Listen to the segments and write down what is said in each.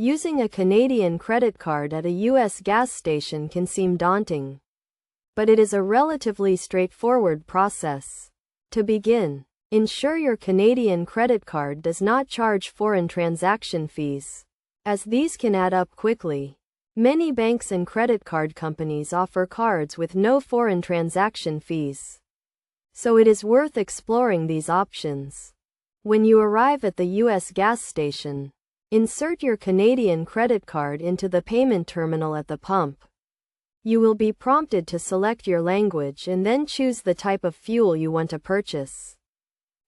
Using a Canadian credit card at a U.S. gas station can seem daunting, but it is a relatively straightforward process. To begin, ensure your Canadian credit card does not charge foreign transaction fees, as these can add up quickly. Many banks and credit card companies offer cards with no foreign transaction fees, so it is worth exploring these options. When you arrive at the U.S. gas station, insert your Canadian credit card into the payment terminal at the pump. You will be prompted to select your language and then choose the type of fuel you want to purchase.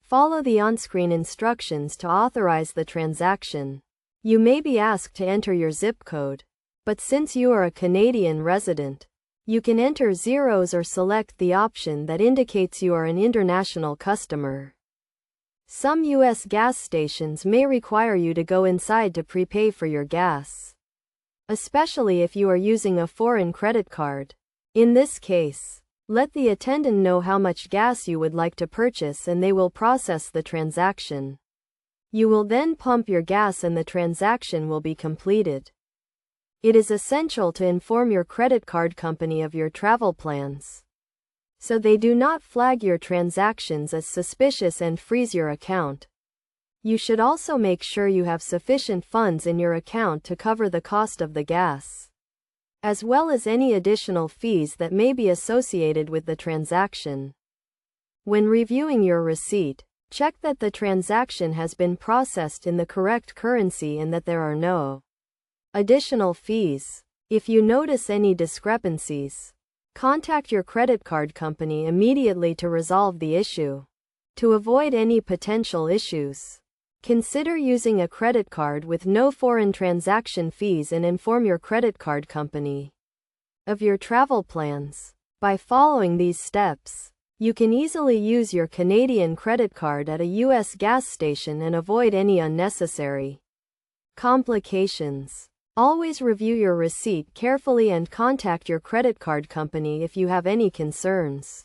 Follow the on-screen instructions to authorize the transaction. You may be asked to enter your zip code, but since you are a Canadian resident, you can enter zeros or select the option that indicates you are an international customer. Some U.S. gas stations may require you to go inside to prepay for your gas, especially if you are using a foreign credit card. In this case, let the attendant know how much gas you would like to purchase and they will process the transaction. You will then pump your gas and the transaction will be completed. It is essential to inform your credit card company of your travel plans, so they do not flag your transactions as suspicious and freeze your account. You should also make sure you have sufficient funds in your account to cover the cost of the gas, as well as any additional fees that may be associated with the transaction. When reviewing your receipt, check that the transaction has been processed in the correct currency and that there are no additional fees. If you notice any discrepancies, contact your credit card company immediately to resolve the issue. To avoid any potential issues, consider using a credit card with no foreign transaction fees and inform your credit card company of your travel plans. By following these steps, you can easily use your Canadian credit card at a U.S. gas station and avoid any unnecessary complications. Always review your receipt carefully and contact your credit card company if you have any concerns.